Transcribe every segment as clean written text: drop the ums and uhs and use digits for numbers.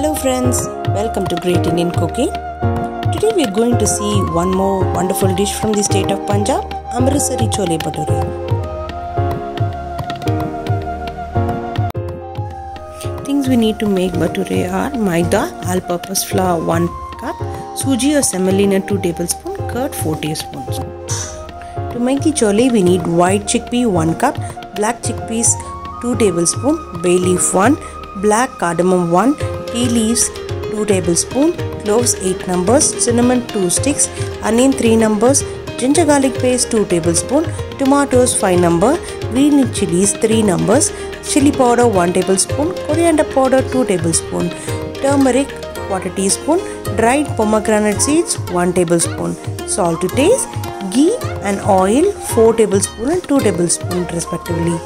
Hello friends, welcome to Great Indian Cooking. Today we are going to see one more wonderful dish from the state of Punjab, Amritsari Chole Bhature. Things we need to make bhature are maida, all-purpose flour 1 cup, suji or semolina 2 tablespoons, curd 4 teaspoons. To make the chole we need white chickpea 1 cup, black chickpeas 2 tablespoons, bay leaf 1, black cardamom 1, tea leaves 2 tablespoons, cloves 8 numbers, cinnamon 2 sticks, onion 3 numbers, ginger garlic paste 2 tablespoons, tomatoes 5 numbers, green chilies 3 numbers, chili powder 1 tablespoon, coriander powder 2 tablespoons, turmeric 1/4 teaspoon, dried pomegranate seeds 1 tablespoon, salt to taste, ghee and oil 4 tablespoons and 2 tablespoons respectively.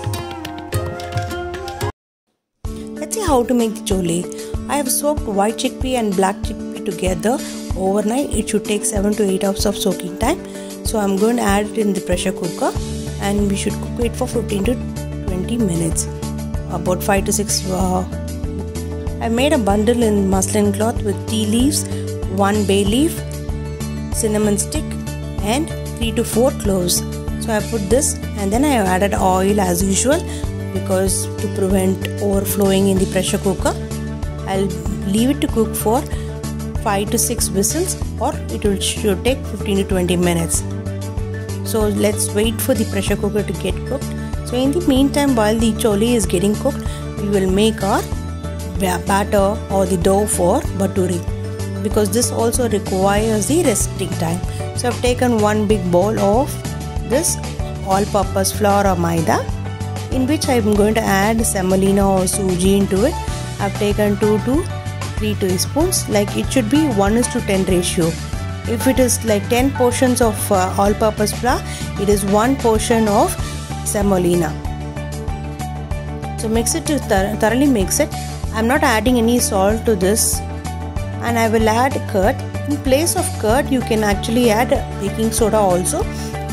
Let's see how to make the chole. I have soaked white chickpea and black chickpea together overnight. It should take 7 to 8 hours of soaking time. So I'm going to add it in the pressure cooker and we should cook it for 15 to 20 minutes. About 5 to 6. I made a bundle in muslin cloth with tea leaves, 1 bay leaf, cinnamon stick and 3 to 4 cloves. So I put this and then I have added oil as usual because to prevent overflowing in the pressure cooker. I'll leave it to cook for 5 to 6 whistles or it should take 15 to 20 minutes. So let's wait for the pressure cooker to get cooked. So in the meantime, while the chole is getting cooked, we will make our batter or the dough for bhature because this also requires the resting time. So I've taken one big bowl of this all-purpose flour or maida in which I'm going to add semolina or suji into it. I've taken 2 to 3 teaspoons, like it should be 1:10 ratio. If it is like 10 portions of all-purpose flour, it is 1 portion of semolina. So mix it to thoroughly mix it. I'm not adding any salt to this and I will add curd. In place of curd you can actually add baking soda also,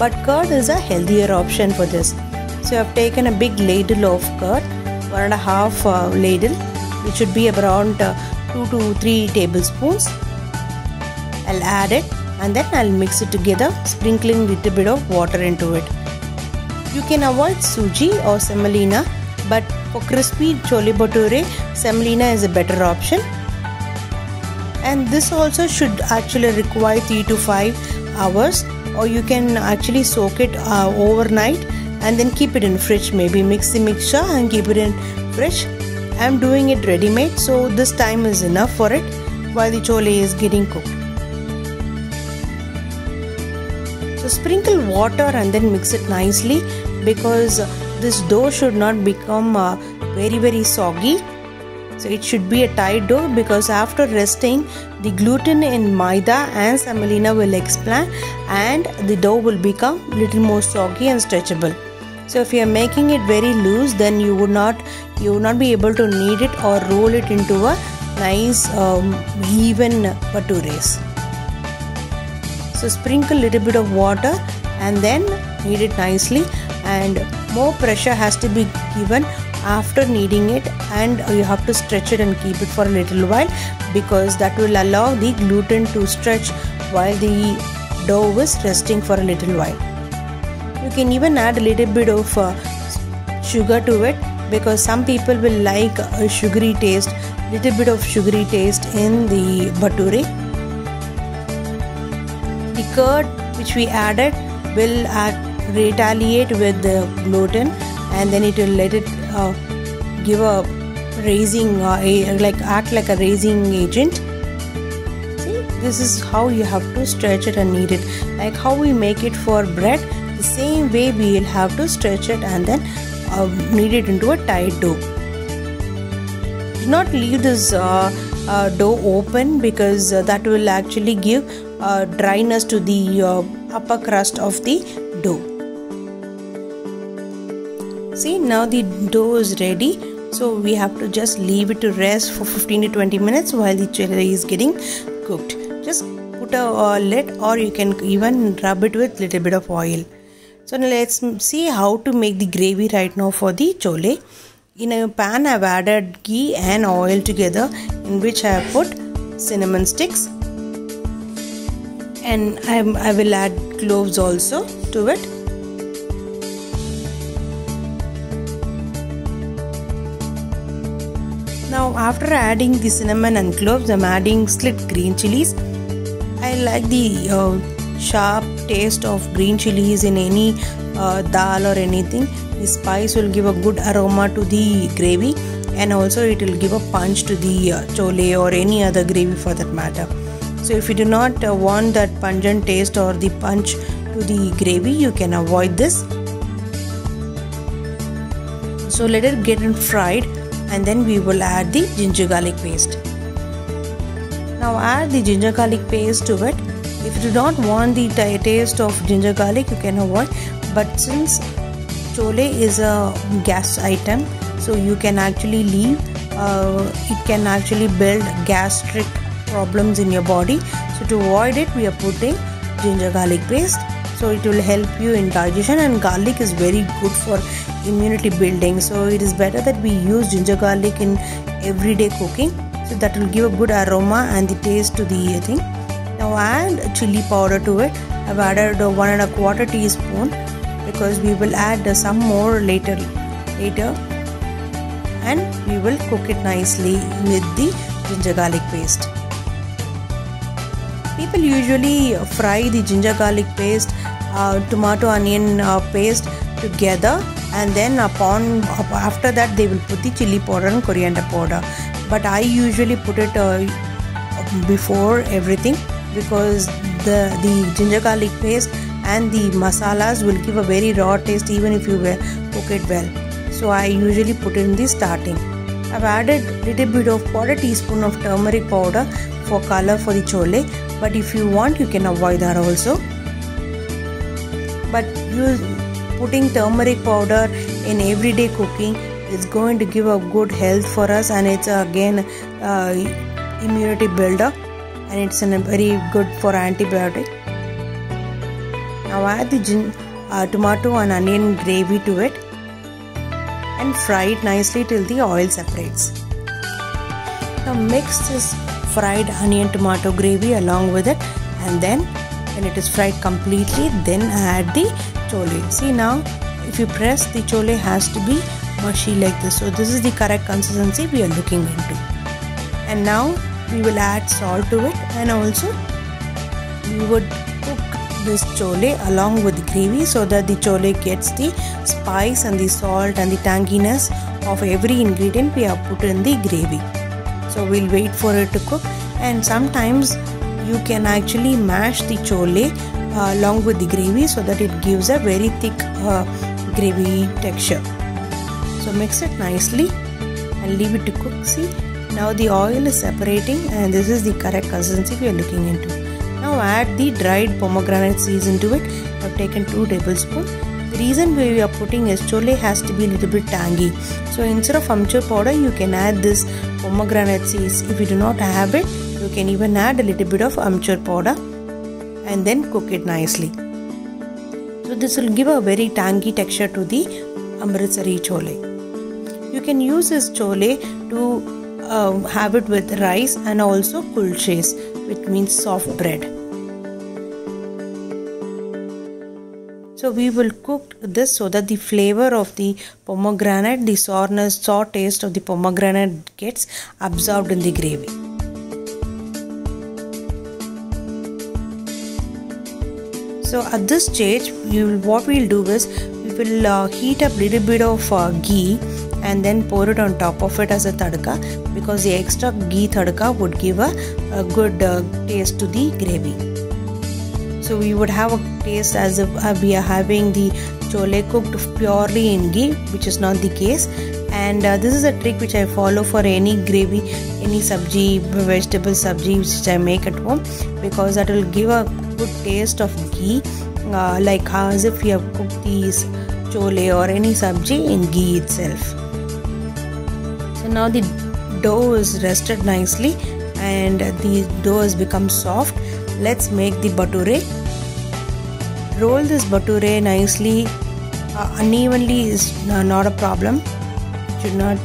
but curd is a healthier option for this. So I've taken a big ladle of curd, 1.5 ladle. It should be around 2 to 3 tablespoons. I'll add it and then I'll mix it together, sprinkling a little bit of water into it. You can avoid suji or semolina, but for crispy chole bhature, semolina is a better option. And this also should actually require 3 to 5 hours, or you can actually soak it overnight and then keep it in fridge. Maybe mix the mixture and keep it in fridge. I'm doing it ready made, so this time is enough for it while the chole is getting cooked. So sprinkle water and then mix it nicely because this dough should not become very soggy. So it should be a tight dough because after resting the gluten in maida and semolina will expand and the dough will become little more soggy and stretchable. So if you are making it very loose, then you would not be able to knead it or roll it into a nice even bhatures. So sprinkle a little bit of water and then knead it nicely, and more pressure has to be given after kneading it, and you have to stretch it and keep it for a little while because that will allow the gluten to stretch while the dough is resting for a little while. You can even add a little bit of sugar to it because some people will like a sugary taste, little bit of sugary taste in the bhature. The curd which we added will retaliate with the gluten and then it will let it give a raising act like a raising agent. See, this is how you have to stretch it and knead it, like how we make it for bread. The same way we will have to stretch it and then knead it into a tight dough. Do not leave this dough open because that will actually give dryness to the upper crust of the dough. See, now the dough is ready. So we have to just leave it to rest for 15 to 20 minutes while the chole is getting cooked. Just put a lid or you can even rub it with little bit of oil. So now let's see how to make the gravy right now for the chole. In a pan I have added ghee and oil together, in which I have put cinnamon sticks, and I will add cloves also to it. Now after adding the cinnamon and cloves, I am adding slit green chilies. I like the sharp taste of green chilies in any dal or anything. The spice will give a good aroma to the gravy, and also it will give a punch to the chole or any other gravy for that matter. So if you do not want that pungent taste or the punch to the gravy, you can avoid this. So let it get fried, and then we will add the ginger garlic paste. Now add the ginger garlic paste to it. If you do not want the taste of ginger garlic, you can avoid, but since chole is a gas item, so you can actually leave. It can actually build gastric problems in your body, so to avoid it we are putting ginger garlic paste. So it will help you in digestion, and garlic is very good for immunity building, so it is better that we use ginger garlic in everyday cooking, so that will give a good aroma and the taste to the thing. Now add chili powder to it. I've added 1 1/4 teaspoon because we will add some more later, and we will cook it nicely with the ginger garlic paste. People usually fry the ginger garlic paste, tomato onion paste together, and then after that they will put the chili powder and coriander powder. But I usually put it before everything, because the ginger garlic paste and the masalas will give a very raw taste even if you cook it well. So I usually put it in the starting. I've added little bit of 1/4 teaspoon of turmeric powder for color for the chole, but if you want you can avoid that also. But putting turmeric powder in everyday cooking is going to give a good health for us, and it's again immunity builder, and it's very good for antibiotic. Now add the tomato and onion gravy to it and fry it nicely till the oil separates. Now mix this fried onion tomato gravy along with it, and then when it is fried completely, then add the chole. See, now if you press, the chole has to be mushy like this. So this is the correct consistency we are looking into. And now we will add salt to it, and also we would cook this chole along with the gravy so that the chole gets the spice and the salt and the tanginess of every ingredient we have put in the gravy. So we'll wait for it to cook, and sometimes you can actually mash the chole along with the gravy so that it gives a very thick gravy texture. So mix it nicely and leave it to cook. See, now the oil is separating, and this is the correct consistency we are looking into. Now add the dried pomegranate seeds into it. I have taken 2 tablespoons. The reason we are putting is chole has to be a little bit tangy. So instead of amchur powder, you can add this pomegranate seeds. If you do not have it, you can even add a little bit of amchur powder and then cook it nicely. So this will give a very tangy texture to the Amritsari chole. You can use this chole to have it with rice and also kulches, which means soft bread. So we will cook this so that the flavor of the pomegranate, the sour taste of the pomegranate gets absorbed in the gravy. So at this stage, what we'll do is we will heat up little bit of ghee and then pour it on top of it as a tadka, because the extra ghee tadka would give a good taste to the gravy. So we would have a taste as if we are having the chole cooked purely in ghee, which is not the case. And this is a trick which I follow for any gravy, any sabji, vegetable sabji which I make at home, because that will give a good taste of ghee, like as if we have cooked these chole or any sabji in ghee itself. So now the dough is rested nicely and the dough has become soft. Let's make the bhature. Roll this bhature nicely. Unevenly is not a problem. It should not.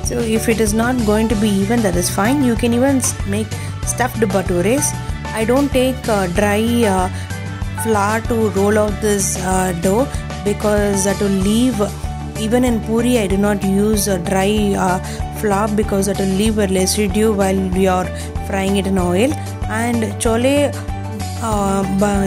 So if it is not going to be even, that is fine. You can even make stuffed bhatures. I don't take dry flour to roll out this dough, because that will leave, even in puri I do not use dry flour, because that will leave a residue while we are frying it in oil. And chole,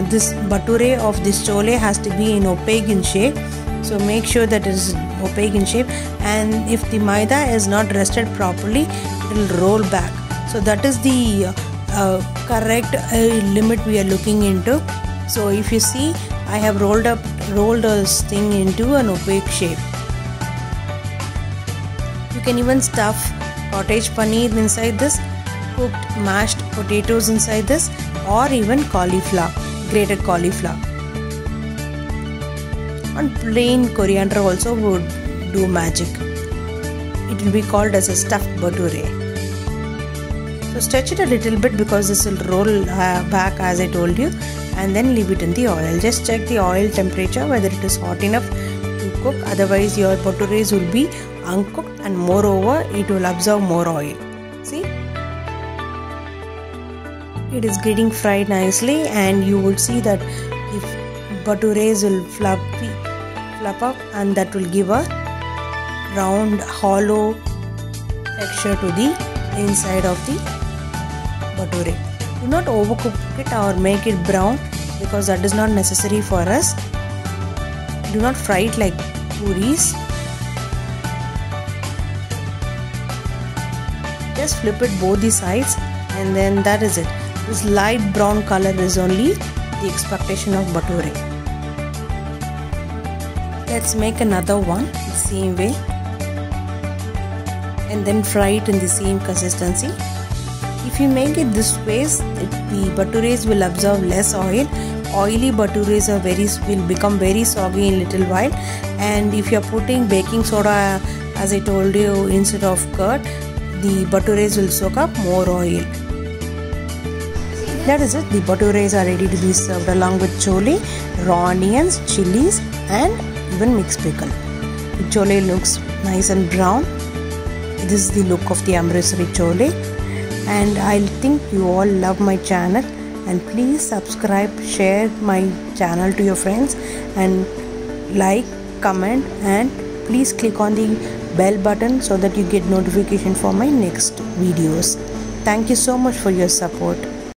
this bhature of this chole has to be in opaque in shape, so make sure that it is opaque in shape. And if the maida is not rested properly, it will roll back. So that is the correct limit we are looking into. So if you see, I have rolled this thing into an opaque shape. You can even stuff cottage paneer inside this, cooked mashed potatoes inside this, or even cauliflower, grated cauliflower. And plain coriander also would do magic. It will be called as a stuffed bhature. So stretch it a little bit, because this will roll back as I told you, and then leave it in the oil. Just check the oil temperature whether it is hot enough to cook, otherwise your bhatures will be uncooked, and moreover it will absorb more oil. See, it is getting fried nicely, and you will see that if bhatures will flap up, and that will give a round hollow texture to the inside of the bhature. Do not overcook it or make it brown, because that is not necessary for us. Do not fry it like puris. Just flip it both the sides, and then that is it. This light brown color is only the expectation of bhature. Let's make another one the same way, and then fry it in the same consistency. If you make it this way, the bhatures will absorb less oil. Oily bhatures will become very soggy in little while. And if you are putting baking soda, as I told you, instead of curd, the bhatures will soak up more oil. That is it. The bhatures are ready to be served along with chole, raw onions, chilies, and even mixed pickle. The chole looks nice and brown. This is the look of the Amritsari chole. And I think you all love my channel, and please subscribe, share my channel to your friends, and like, comment, and please click on the bell button so that you get notification for my next videos. Thank you so much for your support.